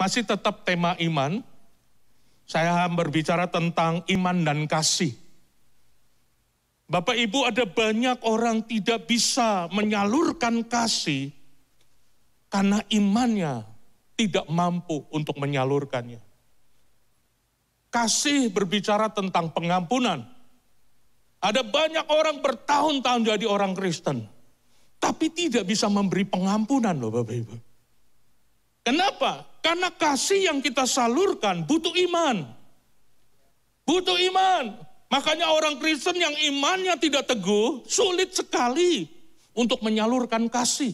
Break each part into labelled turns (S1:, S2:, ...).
S1: Masih tetap tema iman. Saya berbicara tentang iman dan kasih. Bapak Ibu, ada banyak orang tidak bisa menyalurkan kasih karena imannya tidak mampu untuk menyalurkannya. Kasih berbicara tentang pengampunan. Ada banyak orang bertahun-tahun jadi orang Kristen, tapi tidak bisa memberi pengampunan loh Bapak Ibu. Kenapa? Karena kasih yang kita salurkan butuh iman. Butuh iman. Makanya orang Kristen yang imannya tidak teguh, sulit sekali untuk menyalurkan kasih.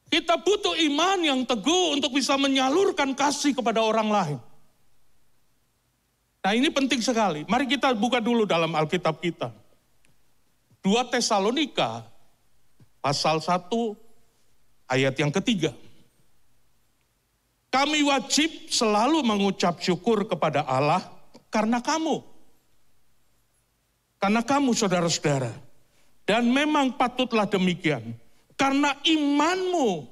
S1: Kita butuh iman yang teguh untuk bisa menyalurkan kasih kepada orang lain. Nah ini penting sekali. Mari kita buka dulu dalam Alkitab kita. 2 Tesalonika pasal 1 ayat yang ketiga. Kami wajib selalu mengucap syukur kepada Allah karena kamu. Karena kamu saudara-saudara. Dan memang patutlah demikian. Karena imanmu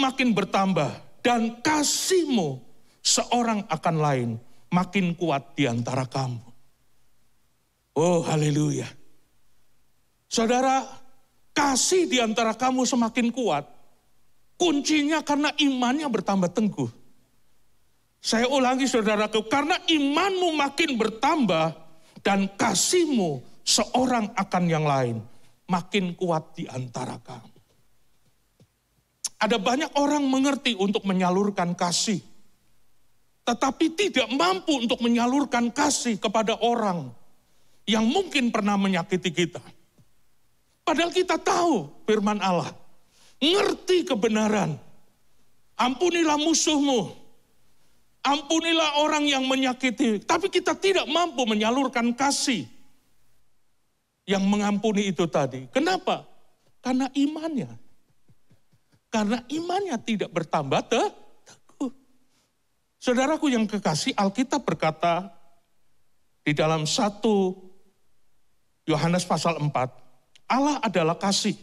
S1: makin bertambah dan kasihmu seorang akan lain makin kuat di antara kamu. Oh haleluya. Saudara, kasih di antara kamu semakin kuat. Kuncinya karena imannya bertambah teguh. Saya ulangi saudaraku, karena imanmu makin bertambah dan kasihmu seorang akan yang lain makin kuat di antara kamu. Ada banyak orang mengerti untuk menyalurkan kasih, tetapi tidak mampu untuk menyalurkan kasih kepada orang yang mungkin pernah menyakiti kita. Padahal kita tahu firman Allah, ngerti kebenaran, ampunilah musuhmu, ampunilah orang yang menyakiti, tapi kita tidak mampu menyalurkan kasih yang mengampuni itu tadi. Kenapa? Karena imannya. Karena imannya tidak bertambah teguh. Saudaraku yang kekasih, Alkitab berkata di dalam 1 Yohanes pasal 4, Allah adalah kasih.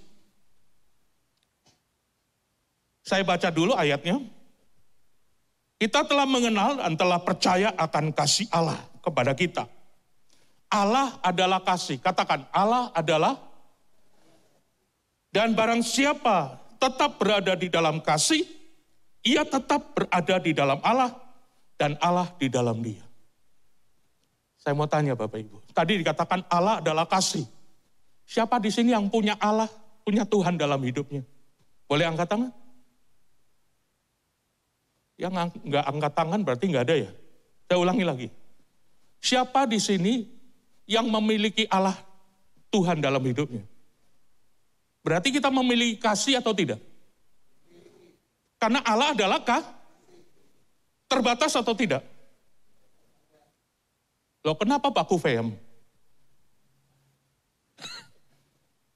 S1: Saya baca dulu ayatnya. Kita telah mengenal dan telah percaya akan kasih Allah kepada kita. Allah adalah kasih. Katakan, Allah adalah. Dan barang siapa tetap berada di dalam kasih, ia tetap berada di dalam Allah dan Allah di dalam dia. Saya mau tanya Bapak Ibu. Tadi dikatakan Allah adalah kasih. Siapa di sini yang punya Allah, punya Tuhan dalam hidupnya? Boleh angkat tangan? Yang nggak angkat tangan berarti nggak ada ya. Saya ulangi lagi. Siapa di sini yang memiliki Allah Tuhan dalam hidupnya? Berarti kita memiliki kasih atau tidak? Karena Allah adalah terbatas atau tidak? Loh kenapa Pak Kufem?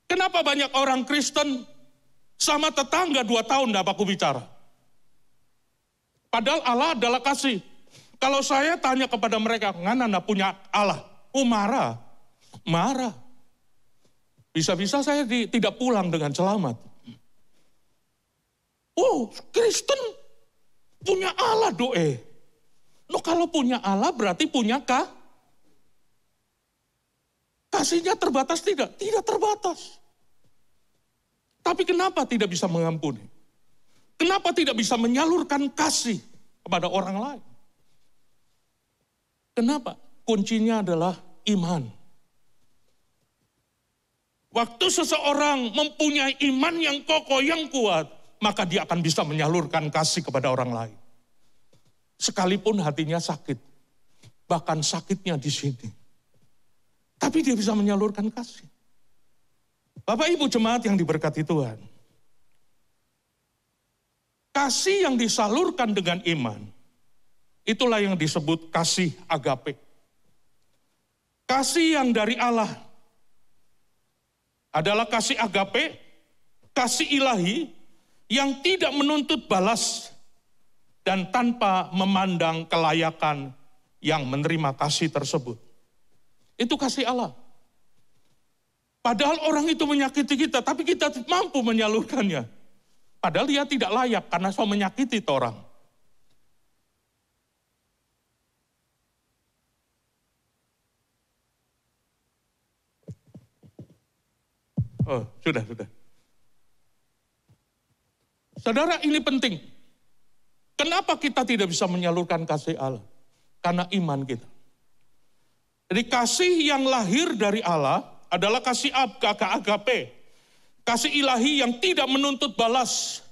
S1: Kenapa banyak orang Kristen sama tetangga 2 tahun enggak Pak bicara? Padahal Allah adalah kasih. Kalau saya tanya kepada mereka, ngana anda punya Allah? Marah. Marah. Bisa-bisa saya tidak pulang dengan selamat. Kristen punya Allah doe. Kalau punya Allah berarti punya kasihnya terbatas tidak? Tidak terbatas. Tapi kenapa tidak bisa mengampuni? Kenapa tidak bisa menyalurkan kasih kepada orang lain? Kenapa? Kuncinya adalah iman. Waktu seseorang mempunyai iman yang kokoh, yang kuat, maka dia akan bisa menyalurkan kasih kepada orang lain. Sekalipun hatinya sakit, bahkan sakitnya di sini. Tapi dia bisa menyalurkan kasih. Bapak Ibu jemaat yang diberkati Tuhan. Kasih yang disalurkan dengan iman, itulah yang disebut kasih agape. Kasih yang dari Allah adalah kasih agape, kasih ilahi yang tidak menuntut balas dan tanpa memandang kelayakan yang menerima kasih tersebut. Itu kasih Allah. Padahal orang itu menyakiti kita, tapi kita mampu menyalurkannya. Padahal dia tidak layak karena so menyakiti orang. Oh, sudah. Saudara, ini penting. Kenapa kita tidak bisa menyalurkan kasih Allah? Karena iman kita. Jadi kasih yang lahir dari Allah adalah kasih agape. Kasih ilahi yang tidak menuntut balas.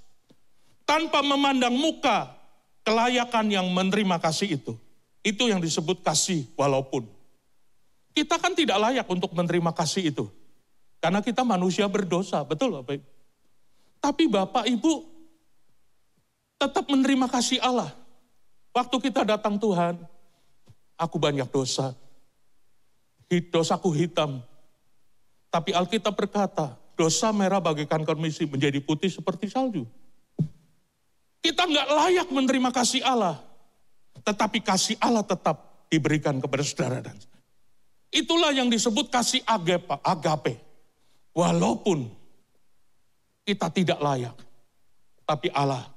S1: Tanpa memandang muka kelayakan yang menerima kasih itu. Itu yang disebut kasih walaupun. Kita kan tidak layak untuk menerima kasih itu. Karena kita manusia berdosa, betul Bapak Ibu? Tapi Bapak Ibu tetap menerima kasih Allah. Waktu kita datang Tuhan, aku banyak dosa. Dosaku hitam. Tapi Alkitab berkata, dosa merah bagaikan kormisi menjadi putih seperti salju. Kita nggak layak menerima kasih Allah. Tetapi kasih Allah tetap diberikan kepada saudara dan saya. Itulah yang disebut kasih agape. Walaupun kita tidak layak, tapi Allah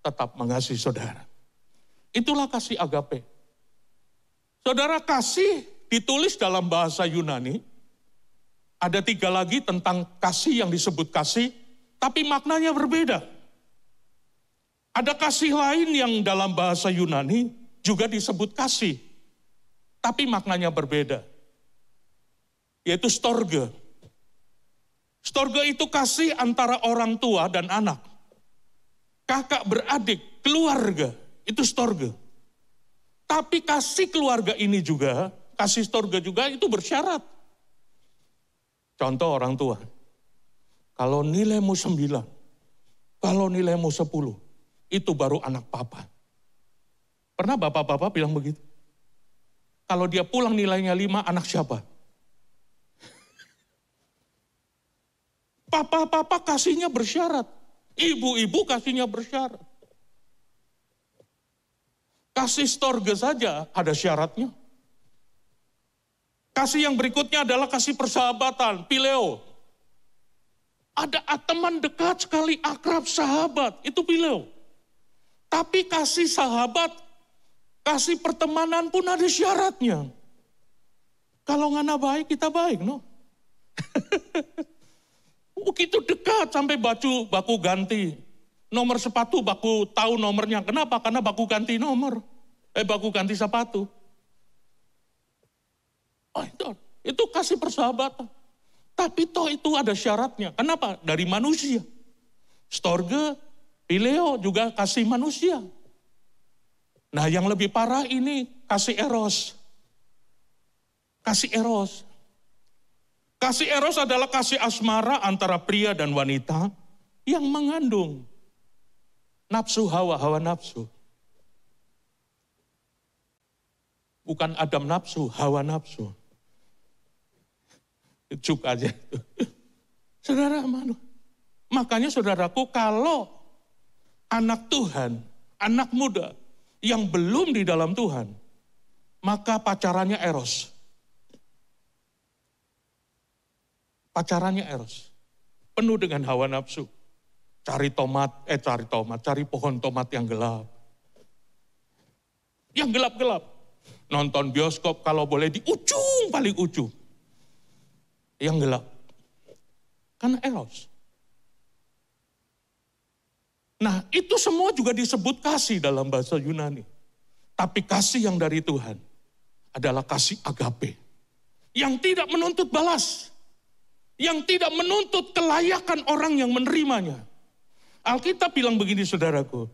S1: tetap mengasihi saudara. Itulah kasih agape. Saudara, kasih ditulis dalam bahasa Yunani. Ada 3 lagi tentang kasih yang disebut kasih, tapi maknanya berbeda. Ada kasih lain yang dalam bahasa Yunani juga disebut kasih, tapi maknanya berbeda. Yaitu storge. Storge itu kasih antara orang tua dan anak. Kakak beradik, keluarga, itu storge. Tapi kasih keluarga ini juga, kasih storge juga itu bersyarat. Contoh orang tua, kalau nilaimu 9, kalau nilaimu 10, itu baru anak papa. Pernah bapak-bapak bilang begitu? Kalau dia pulang nilainya 5, anak siapa? Papa-papa kasihnya bersyarat. Ibu-ibu kasihnya bersyarat. Kasih storge saja ada syaratnya. Kasih yang berikutnya adalah kasih persahabatan, phileo. Ada teman dekat sekali, akrab, sahabat, itu phileo. Tapi kasih sahabat, kasih pertemanan pun ada syaratnya. Kalau ngana baik, kita baik, no? Begitu dekat sampai baku ganti. Nomor sepatu baku tahu nomornya. Kenapa? Karena baku ganti nomor. Baku ganti sepatu. Oh, itu kasih persahabatan. Tapi toh itu ada syaratnya. Kenapa? Dari manusia. Storge, phileo juga kasih manusia. Nah yang lebih parah ini kasih eros. Kasih eros. Kasih eros adalah kasih asmara antara pria dan wanita yang mengandung nafsu hawa nafsu. Bukan Adam nafsu, hawa nafsu. Cuk aja. Saudara, makanya saudaraku, kalau anak Tuhan, anak muda yang belum di dalam Tuhan, maka pacarannya eros. Pacarannya eros. Penuh dengan hawa nafsu. Cari pohon tomat yang gelap. Yang gelap-gelap. Nonton bioskop kalau boleh di ujung, paling ujung. Yang gelap. Karena eros. Nah itu semua juga disebut kasih dalam bahasa Yunani. Tapi kasih yang dari Tuhan adalah kasih agape. Yang tidak menuntut balas. Yang tidak menuntut kelayakan orang yang menerimanya. Alkitab bilang begini saudaraku.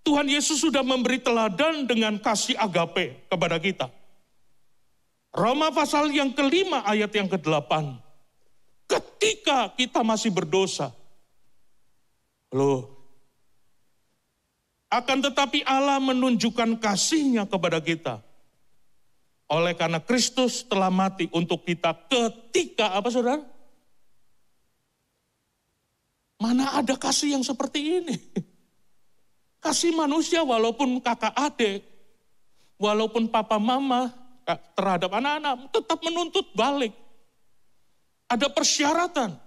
S1: Tuhan Yesus sudah memberi teladan dengan kasih agape kepada kita. Roma pasal yang ke-5 ayat yang ke-8. Ketika kita masih berdosa. Loh. Akan tetapi Allah menunjukkan kasih-Nya kepada kita. Oleh karena Kristus telah mati untuk kita ketika, apa saudara? Mana ada kasih yang seperti ini? Kasih manusia walaupun kakak adik, walaupun papa mama terhadap anak-anak tetap menuntut balik. Ada persyaratan.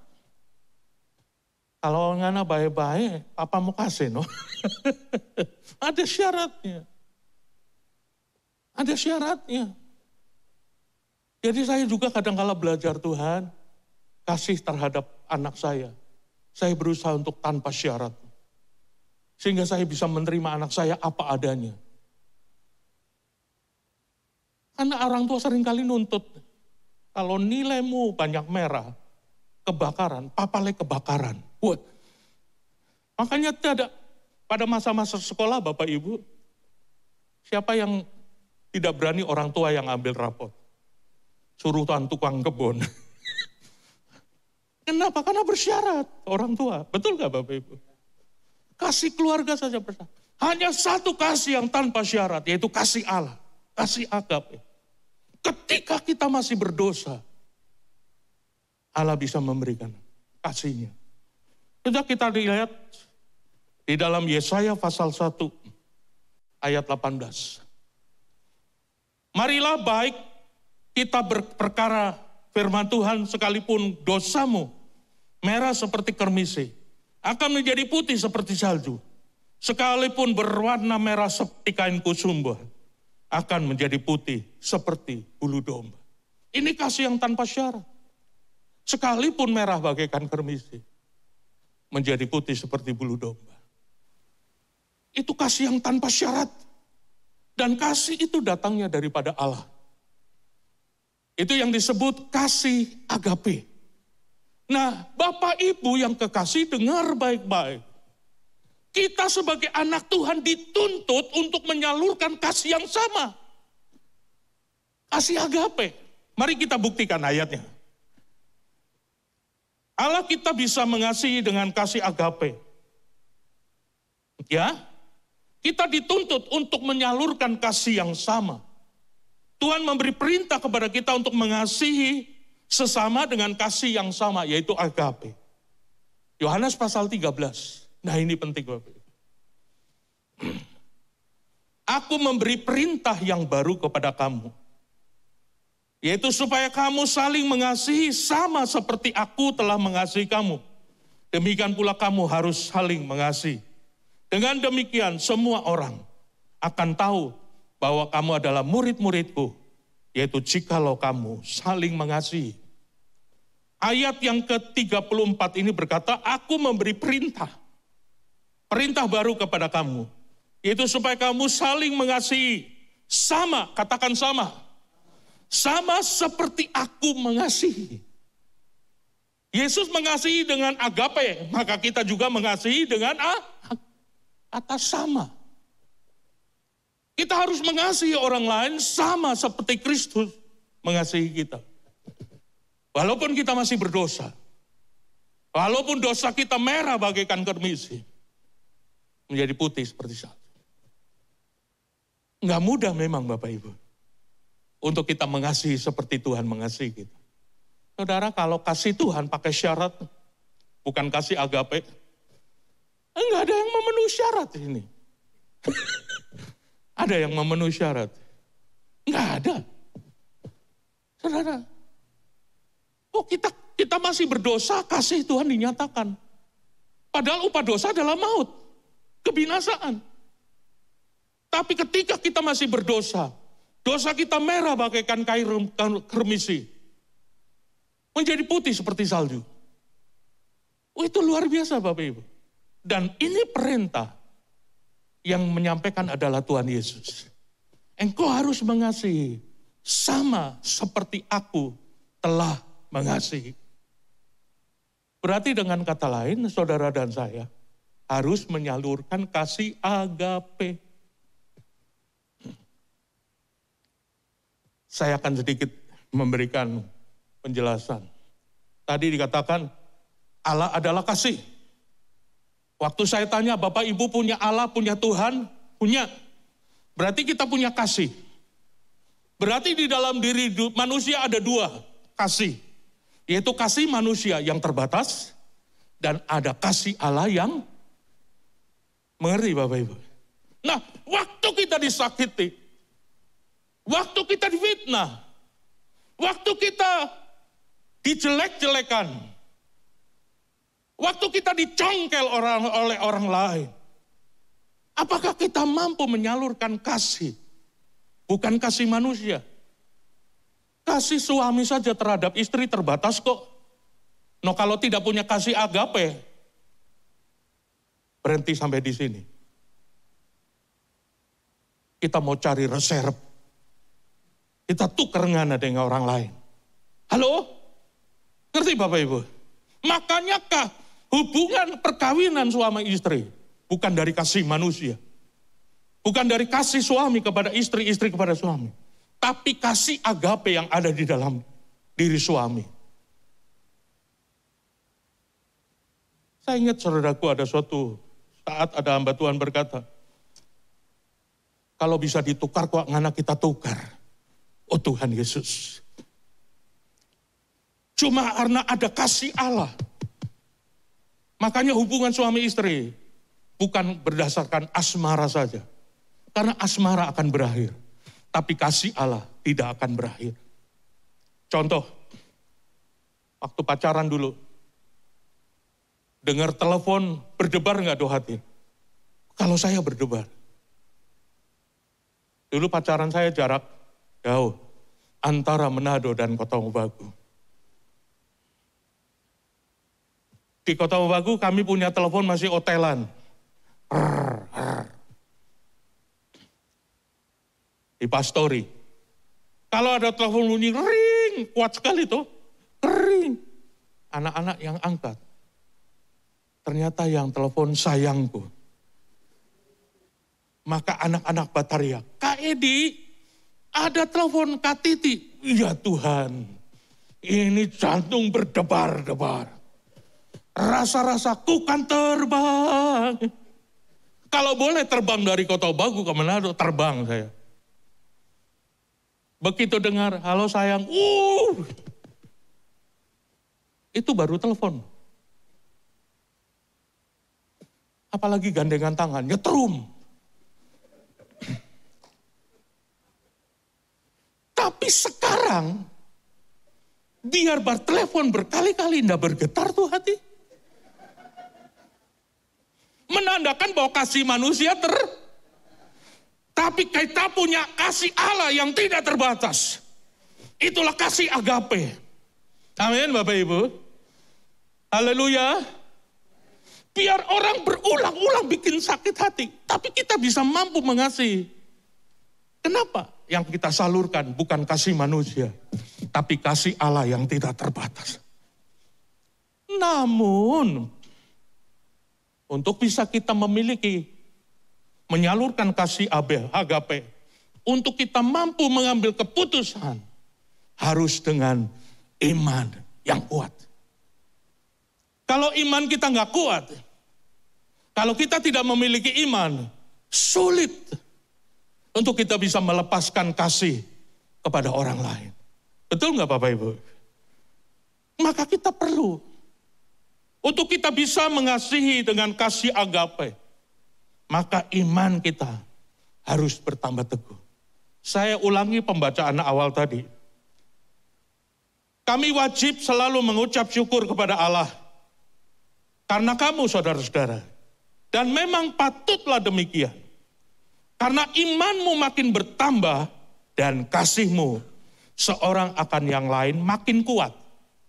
S1: Kalau ngana baik-baik, papa mau kasih, no? Ada syaratnya. Ada syaratnya. Jadi saya juga kadang-kala belajar Tuhan, kasih terhadap anak saya. Saya berusaha untuk tanpa syarat. Sehingga saya bisa menerima anak saya apa adanya. Karena orang tua seringkali nuntut. Kalau nilaimu banyak merah, kebakaran, papale kebakaran. Wah. Makanya tidak pada masa-masa sekolah Bapak Ibu, siapa yang tidak berani orang tua yang ambil rapot? Suruh tukang kebun. Kenapa? Karena bersyarat orang tua. Betul gak Bapak Ibu? Kasih keluarga saja bersyarat. Hanya satu kasih yang tanpa syarat, yaitu kasih Allah. Kasih agape. Ketika kita masih berdosa, Allah bisa memberikan kasihnya. Sudah kita lihat di dalam Yesaya pasal 1 ayat 18. Marilah baik kita berperkara firman Tuhan sekalipun dosamu merah seperti kermisi akan menjadi putih seperti salju. Sekalipun berwarna merah seperti kain kusumba akan menjadi putih seperti bulu domba. Ini kasih yang tanpa syarat. Sekalipun merah bagaikan kermisi menjadi putih seperti bulu domba. Itu kasih yang tanpa syarat. Dan kasih itu datangnya daripada Allah. Itu yang disebut kasih agape. Nah, Bapak Ibu yang kekasih dengar baik-baik. Kita sebagai anak Tuhan dituntut untuk menyalurkan kasih yang sama. Kasih agape. Mari kita buktikan ayatnya. Allah kita bisa mengasihi dengan kasih agape. Ya, kita dituntut untuk menyalurkan kasih yang sama. Tuhan memberi perintah kepada kita untuk mengasihi sesama dengan kasih yang sama, yaitu agape. Yohanes pasal 13. Nah ini penting Bapak. Aku memberi perintah yang baru kepada kamu. Yaitu supaya kamu saling mengasihi sama seperti aku telah mengasihi kamu. Demikian pula kamu harus saling mengasihi. Dengan demikian semua orang akan tahu bahwa kamu adalah murid-muridku. Yaitu jikalau kamu saling mengasihi. Ayat yang ke-34 ini berkata, aku memberi perintah. Perintah baru kepada kamu. Yaitu supaya kamu saling mengasihi. Sama, katakan sama. Sama seperti aku mengasihi. Yesus mengasihi dengan agape, maka kita juga mengasihi dengan atas sama. Kita harus mengasihi orang lain sama seperti Kristus mengasihi kita. Walaupun kita masih berdosa. Walaupun dosa kita merah bagaikan kermisi. Menjadi putih seperti salju. Enggak mudah memang Bapak Ibu. Untuk kita mengasihi seperti Tuhan mengasihi kita. Saudara, kalau kasih Tuhan pakai syarat, bukan kasih agape, enggak ada yang memenuhi syarat ini. Ada yang memenuhi syarat? Enggak ada. Saudara, kita masih berdosa, kasih Tuhan dinyatakan. Padahal upah dosa adalah maut, kebinasaan. Tapi ketika kita masih berdosa, dosa kita merah bagaikan kain kermisi. Menjadi putih seperti salju. Itu luar biasa Bapak Ibu. Dan ini perintah yang menyampaikan adalah Tuhan Yesus. Engkau harus mengasihi sama seperti aku telah mengasihi. Berarti dengan kata lain, saudara dan saya harus menyalurkan kasih agape. Saya akan sedikit memberikan penjelasan. Tadi dikatakan Allah adalah kasih. Waktu saya tanya, Bapak Ibu punya Allah, punya Tuhan? Punya. Berarti kita punya kasih. Berarti di dalam diri manusia ada dua kasih. Yaitu kasih manusia yang terbatas dan ada kasih Allah yang mengerti Bapak Ibu. Nah, waktu kita disakiti, waktu kita difitnah, waktu kita dijelek-jelekan, Waktu kita dicongkel oleh orang lain, apakah kita mampu menyalurkan kasih? Bukan kasih manusia. Kasih suami saja terhadap istri terbatas kok. No, kalau tidak punya kasih agape, berhenti sampai di sini. Kita mau cari reserve. Kita tukar ngana dengan orang lain. Halo? Ngerti Bapak Ibu? Makanya hubungan perkawinan suami istri bukan dari kasih manusia. Bukan dari kasih suami kepada istri, istri kepada suami. Tapi kasih agape yang ada di dalam diri suami. Saya ingat saudaraku, ada suatu saat ada hamba Tuhan berkata, kalau bisa ditukar kok ngana kita tukar. Oh Tuhan Yesus. Cuma karena ada kasih Allah. Makanya hubungan suami istri bukan berdasarkan asmara saja. Karena asmara akan berakhir. Tapi kasih Allah tidak akan berakhir. Contoh, waktu pacaran dulu. Dengar telepon, berdebar nggak do hati? Kalau saya berdebar. Dulu pacaran saya jarak jauh. Antara Manado dan Kota Mobagu. Di Kota Mobagu kami punya telepon masih otelan. Di Pastori. Kalau ada telepon bunyi, ring, kuat sekali tuh. Ring. Anak-anak yang angkat. Ternyata yang telepon sayangku. Maka anak-anak berteriak, Kak Edi, ada telepon Kak Titi. Iya Tuhan, ini jantung berdebar-debar. Rasa-rasaku kan terbang. Kalau boleh terbang dari Kota Mobagu ke Manado, terbang saya. Begitu dengar, halo sayang, itu baru telepon. Apalagi gandengan tangan, nyetrum. Tapi sekarang, biar bertelepon berkali-kali tidak bergetar tuh hati. Menandakan bahwa kasih manusia tapi kita punya kasih Allah yang tidak terbatas. Itulah kasih agape. Amin Bapak Ibu. Haleluya. Biar orang berulang-ulang bikin sakit hati. Tapi kita bisa mampu mengasihi. Kenapa? Yang kita salurkan bukan kasih manusia. Tapi kasih Allah yang tidak terbatas. Namun, untuk bisa kita menyalurkan kasih agape, untuk kita mampu mengambil keputusan, harus dengan iman yang kuat. Kalau iman kita nggak kuat, kalau kita tidak memiliki iman, sulit untuk kita bisa melepaskan kasih kepada orang lain. Betul nggak Bapak Ibu? Maka kita perlu, untuk kita bisa mengasihi dengan kasih agape, maka iman kita harus bertambah teguh. Saya ulangi pembacaan awal tadi. Kami wajib selalu mengucap syukur kepada Allah. Karena kamu saudara-saudara. Dan memang patutlah demikian. Karena imanmu makin bertambah dan kasihmu seorang akan yang lain makin kuat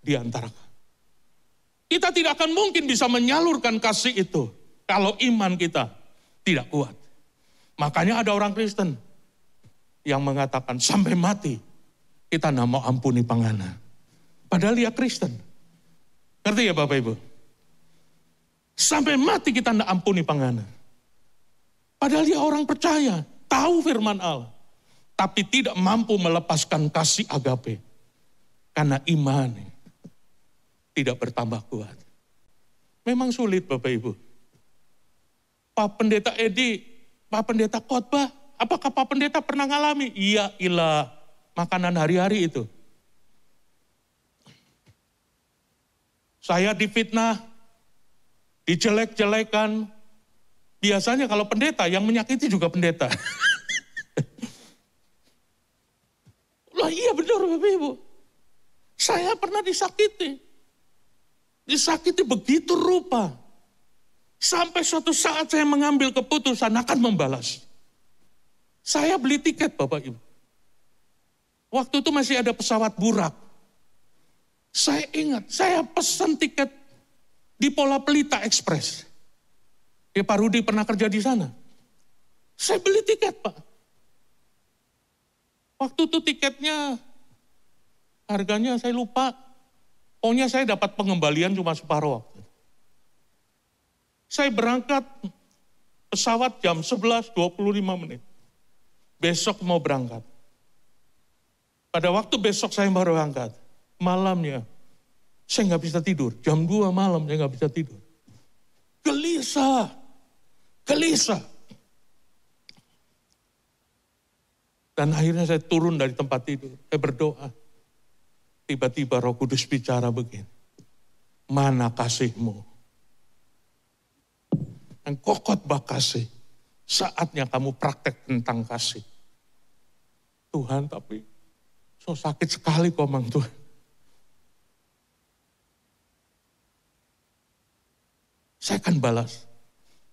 S1: di antara kalian. Kita tidak akan mungkin bisa menyalurkan kasih itu kalau iman kita tidak kuat. Makanya ada orang Kristen yang mengatakan sampai mati kita tidak mau ampuni pangana. Padahal dia Kristen. Ngerti ya Bapak Ibu? Sampai mati kita tidak ampuni pangana. Padahal dia orang percaya, tahu firman Allah. Tapi tidak mampu melepaskan kasih agape. Karena iman tidak bertambah kuat. Memang sulit Bapak Ibu. Pak Pendeta Edi, Pak Pendeta khotbah, apakah Pak Pendeta pernah ngalami? Iya, ilah makanan hari-hari itu. Saya difitnah, dijelek-jelekan. Biasanya kalau pendeta, yang menyakiti juga pendeta. Lah iya benar Bapak Ibu. Saya pernah disakiti. Disakiti begitu rupa. Sampai suatu saat saya mengambil keputusan akan membalas. Saya beli tiket Bapak Ibu. Waktu itu masih ada pesawat Burak. Saya ingat, saya pesan tiket di Pola Pelita Express. Ya, Pak Rudi pernah kerja di sana. Saya beli tiket Pak. Waktu itu tiketnya, harganya saya lupa. Pokoknya saya dapat pengembalian cuma separuh waktu. Saya berangkat pesawat jam 11.25 menit. Besok mau berangkat. Pada waktu besok saya baru berangkat. Malamnya, saya nggak bisa tidur. Jam 2 malam saya nggak bisa tidur. Gelisah. Dan akhirnya saya turun dari tempat tidur. Saya berdoa. Tiba-tiba Roh Kudus bicara begini. Mana kasihmu? Engkau khotbah kasih. Saatnya kamu praktek tentang kasih. Tuhan, tapi so sakit sekali kok Mang Tuhan. Saya akan balas.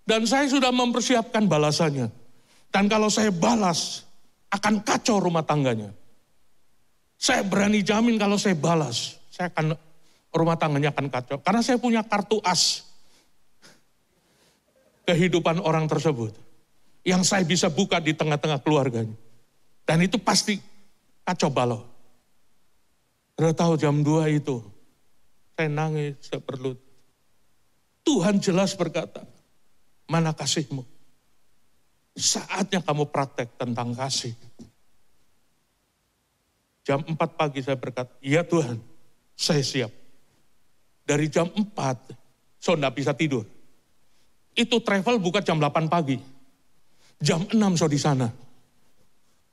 S1: Dan saya sudah mempersiapkan balasannya. Dan kalau saya balas, akan kacau rumah tangganya. Saya berani jamin kalau saya balas, rumah tangganya akan kacau. Karena saya punya kartu as kehidupan orang tersebut. Yang saya bisa buka di tengah-tengah keluarganya. Dan itu pasti kacau balau. Udah tahu jam 2 itu, saya nangis, saya berlutut. Tuhan jelas berkata, mana kasihmu? Saatnya kamu praktek tentang kasih. Jam 4 pagi saya berkata, iya Tuhan, saya siap. Dari jam 4, saya enggak bisa tidur. Itu travel bukan jam 8 pagi. Jam 6 saya di sana.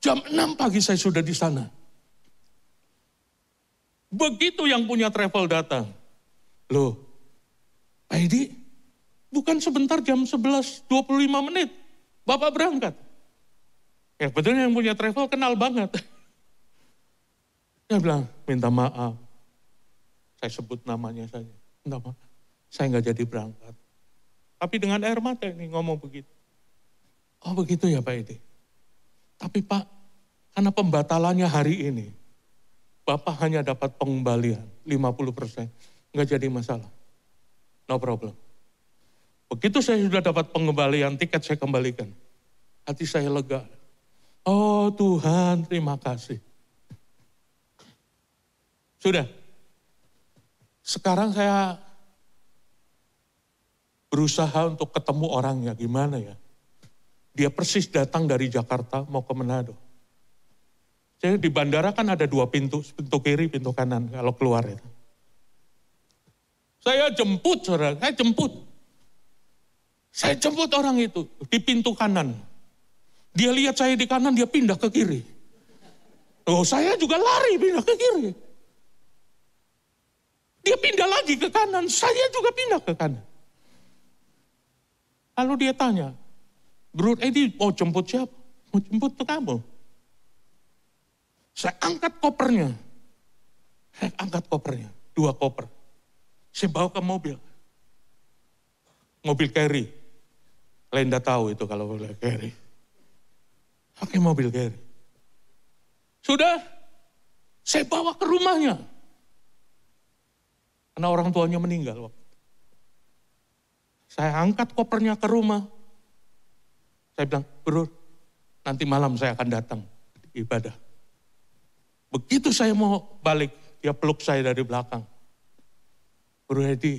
S1: Jam 6 pagi saya sudah di sana. Begitu yang punya travel datang. Loh, Pak Edi, bukan sebentar jam 11.25 menit. Bapak berangkat. Ya betulnya yang punya travel kenal banget. Dia bilang, minta maaf. Saya sebut namanya saja. Minta maaf, saya nggak jadi berangkat. Tapi dengan air mata ini ngomong begitu. Oh begitu ya Pak Edi. Tapi Pak, karena pembatalannya hari ini, Bapak hanya dapat pengembalian 50%. Nggak jadi masalah. No problem. Begitu saya sudah dapat pengembalian, tiket saya kembalikan. Hati saya lega. Oh Tuhan, terima kasih. Sudah. Sekarang saya berusaha untuk ketemu orangnya. Gimana ya? Dia persis datang dari Jakarta mau ke Manado. Jadi di bandara kan ada 2 pintu. Pintu kiri, pintu kanan kalau keluar itu. Saya jemput, saudara. Saya jemput orang itu di pintu kanan. Dia lihat saya di kanan, dia pindah ke kiri. Oh, saya juga lari pindah ke kiri. Dia pindah lagi ke kanan, saya juga pindah ke kanan. Lalu dia tanya, Bro Edi mau jemput siapa? Mau jemput tuh kamu. Saya angkat kopernya. 2 koper. Saya bawa ke mobil. Mobil carry. Lenda tahu itu kalau mobil carry. Pakai mobil carry. Sudah, saya bawa ke rumahnya. Karena orang tuanya meninggal. Saya angkat kopernya ke rumah. Saya bilang, Bro, nanti malam saya akan datang ibadah. Begitu saya mau balik, dia peluk saya dari belakang. Bro Edi,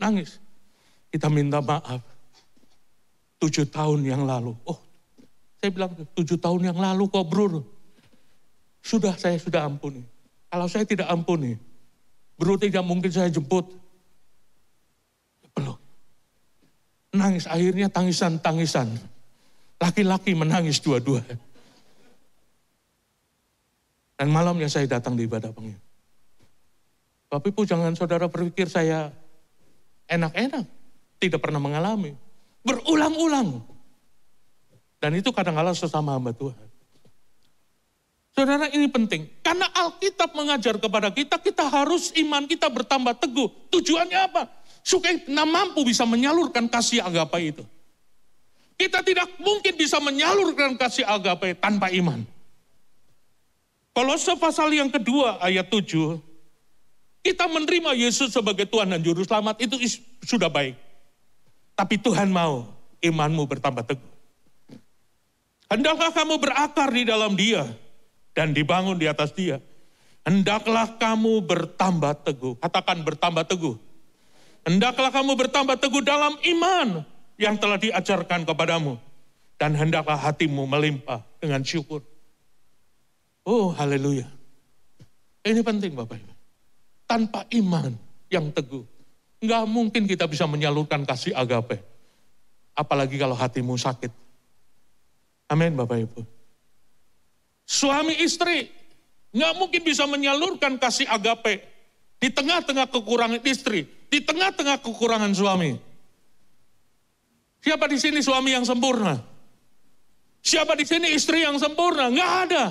S1: nangis. Kita minta maaf. 7 tahun yang lalu. Oh, saya bilang 7 tahun yang lalu kok bro. Saya sudah ampuni. Kalau saya tidak ampuni, Bro tidak mungkin saya jemput. Peluk. Nangis, akhirnya tangisan-tangisan. Laki-laki menangis dua-dua. Dan malamnya saya datang di ibadah pengen. Bapak Ibu jangan saudara berpikir saya enak-enak. Tidak pernah mengalami. Berulang-ulang. Dan itu kadang-kadang sesama hamba Tuhan. Saudara, ini penting. Karena Alkitab mengajar kepada kita, kita harus iman kita bertambah teguh. Tujuannya apa? Supaya kita mampu bisa menyalurkan kasih agape itu. Kita tidak mungkin bisa menyalurkan kasih agape tanpa iman. Kolose pasal yang kedua ayat 7, kita menerima Yesus sebagai Tuhan dan Juru Selamat itu sudah baik. Tapi Tuhan mau imanmu bertambah teguh. Hendaklah kamu berakar di dalam Dia dan dibangun di atas Dia. Hendaklah kamu bertambah teguh. Katakan bertambah teguh. Hendaklah kamu bertambah teguh dalam iman yang telah diajarkan kepadamu. Dan hendaklah hatimu melimpah dengan syukur. Oh, haleluya. Ini penting Bapak Ibu. Tanpa iman yang teguh, nggak mungkin kita bisa menyalurkan kasih agape. Apalagi kalau hatimu sakit. Amin Bapak Ibu. Suami istri nggak mungkin bisa menyalurkan kasih agape di tengah-tengah kekurangan istri, di tengah-tengah kekurangan suami. Siapa di sini suami yang sempurna? Siapa di sini istri yang sempurna? Nggak ada.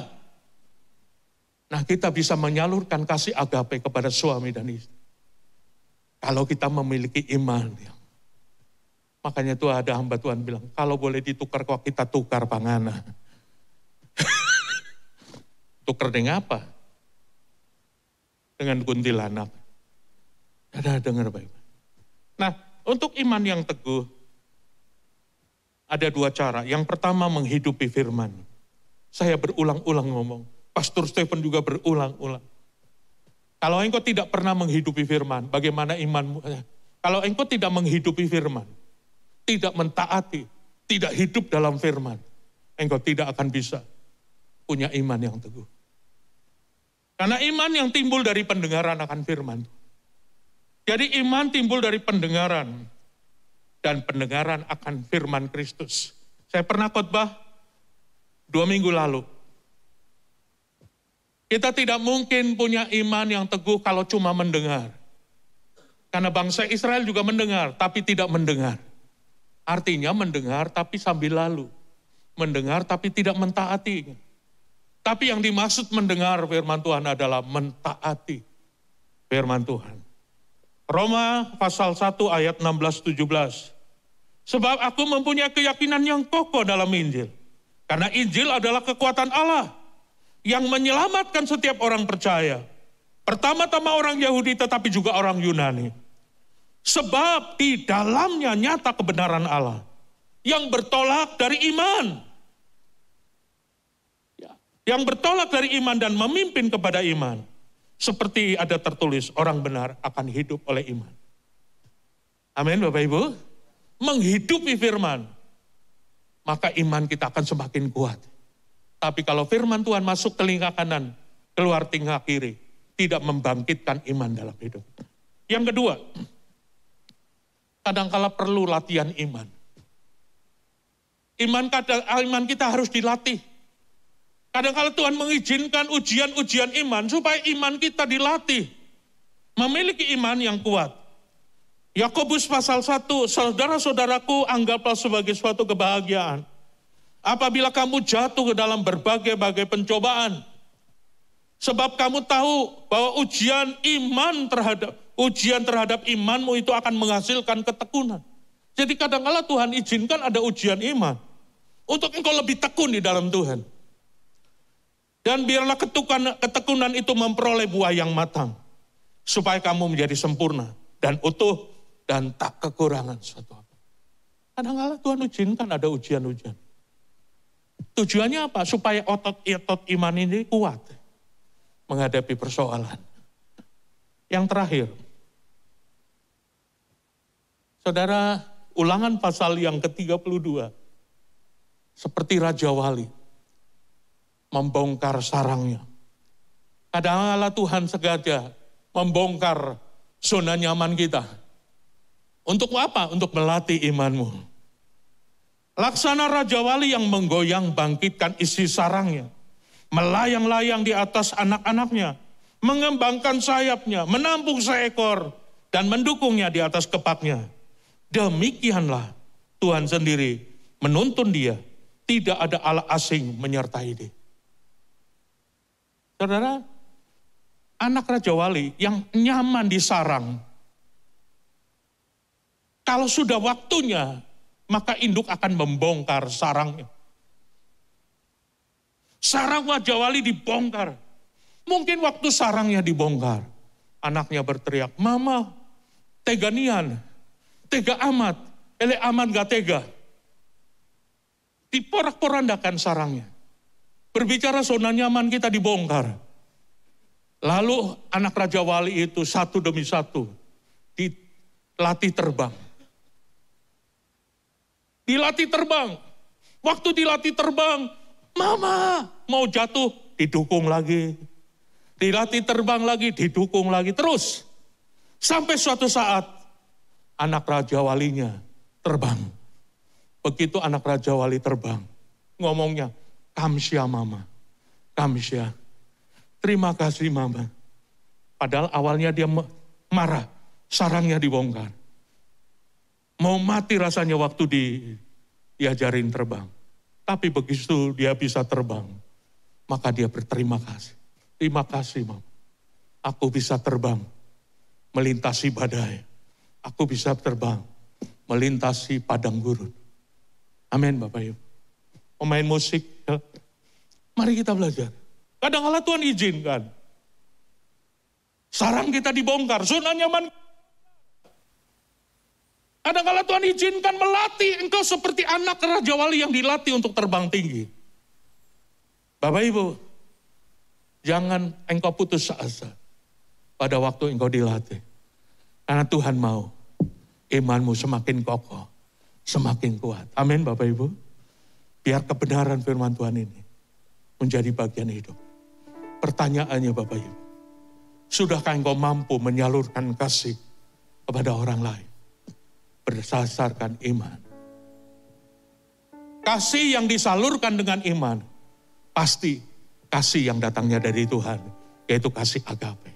S1: Nah, kita bisa menyalurkan kasih agape kepada suami dan istri. Kalau kita memiliki iman. Makanya itu ada hamba Tuhan bilang, kalau boleh ditukar kok kita tukar pangana. Tukar dengan apa? Dengan kuntilanak. Ada dengar baik. Nah, untuk iman yang teguh, ada dua cara. Yang pertama menghidupi firman. Saya berulang-ulang ngomong. Pastor Stephen juga berulang-ulang. Kalau engkau tidak pernah menghidupi firman, bagaimana imanmu? Kalau engkau tidak menghidupi firman, tidak mentaati, tidak hidup dalam firman, engkau tidak akan bisa punya iman yang teguh. Karena iman yang timbul dari pendengaran akan firman. Jadi iman timbul dari pendengaran, dan pendengaran akan firman Kristus. Saya pernah khotbah 2 minggu lalu. Kita tidak mungkin punya iman yang teguh kalau cuma mendengar. Karena bangsa Israel juga mendengar, tapi tidak mendengar. Artinya mendengar tapi sambil lalu. Mendengar tapi tidak mentaati. Tapi yang dimaksud mendengar firman Tuhan adalah mentaati firman Tuhan. Roma pasal 1 ayat 16-17. Sebab aku mempunyai keyakinan yang kokoh dalam Injil. Karena Injil adalah kekuatan Allah yang menyelamatkan setiap orang percaya. Pertama-tama orang Yahudi tetapi juga orang Yunani. Sebab di dalamnya nyata kebenaran Allah yang bertolak dari iman. Yang bertolak dari iman dan memimpin kepada iman. Seperti ada tertulis, orang benar akan hidup oleh iman. Amin Bapak Ibu. Menghidupi firman, maka iman kita akan semakin kuat. Tapi kalau firman Tuhan masuk telinga kanan, keluar telinga kiri, tidak membangkitkan iman dalam hidup. Yang kedua, kadangkala perlu latihan iman. Iman kita harus dilatih. Kadangkala Tuhan mengizinkan ujian-ujian iman supaya iman kita dilatih. Memiliki iman yang kuat. Yakobus pasal 1, saudara-saudaraku anggaplah sebagai suatu kebahagiaan apabila kamu jatuh ke dalam berbagai-bagai pencobaan. Sebab kamu tahu bahwa ujian terhadap imanmu itu akan menghasilkan ketekunan. Jadi kadang-kala Tuhan izinkan ada ujian iman. Untuk engkau lebih tekun di dalam Tuhan. Dan biarlah ketekunan itu memperoleh buah yang matang. Supaya kamu menjadi sempurna dan utuh dan tak kekurangan suatu apa. Kadang-kala Tuhan izinkan ada ujian-ujian. Tujuannya apa? Supaya otot iman ini kuat menghadapi persoalan. Yang terakhir, saudara, Ulangan pasal yang ke-32, seperti Raja Wali, membongkar sarangnya. Kadang-kala Tuhan sengaja membongkar zona nyaman kita. Untuk apa? Untuk melatih imanmu. Laksana Raja Wali yang menggoyang bangkitkan isi sarangnya. Melayang-layang di atas anak-anaknya. Mengembangkan sayapnya, menampung seekor, dan mendukungnya di atas kepaknya. Demikianlah Tuhan sendiri menuntun dia. Tidak ada Allah asing menyertai dia. Saudara, anak Raja Wali yang nyaman di sarang, kalau sudah waktunya, maka induk akan membongkar sarangnya. Sarang Raja Wali dibongkar. Mungkin waktu sarangnya dibongkar, anaknya berteriak, "Mama, tega nian, tega amat, ele aman gak tega." Diporak-porandakan sarangnya. Berbicara zona nyaman kita dibongkar. Lalu anak Raja Wali itu satu demi satu dilatih terbang. Dilatih terbang. Waktu dilatih terbang, "Mama, mau jatuh," didukung lagi. Dilatih terbang lagi, didukung lagi. Terus, sampai suatu saat, anak Raja Walinya terbang. Begitu anak Raja Wali terbang, ngomongnya, "Kamsia Mama, kamsia. Terima kasih Mama." Padahal awalnya dia marah, sarangnya dibongkar. Mau mati rasanya waktu diajarin terbang. Tapi begitu dia bisa terbang, maka dia berterima kasih. "Terima kasih Mama, aku bisa terbang, melintasi badai. Aku bisa terbang, melintasi padang gurun." Amin Bapak Ibu. Pemain musik, ya. Mari kita belajar. Kadang-kala Tuhan izinkan. Sarang kita dibongkar, zona nyaman. Kadang-kala Tuhan izinkan melatih engkau seperti anak Raja Wali yang dilatih untuk terbang tinggi. Bapak Ibu, jangan engkau putus asa pada waktu engkau dilatih. Karena Tuhan mau imanmu semakin kokoh, semakin kuat. Amin Bapak Ibu. Biar kebenaran firman Tuhan ini menjadi bagian hidup. Pertanyaannya Bapak Ibu, sudahkah engkau mampu menyalurkan kasih kepada orang lain berdasarkan iman? Kasih yang disalurkan dengan iman pasti kasih yang datangnya dari Tuhan, yaitu kasih agape.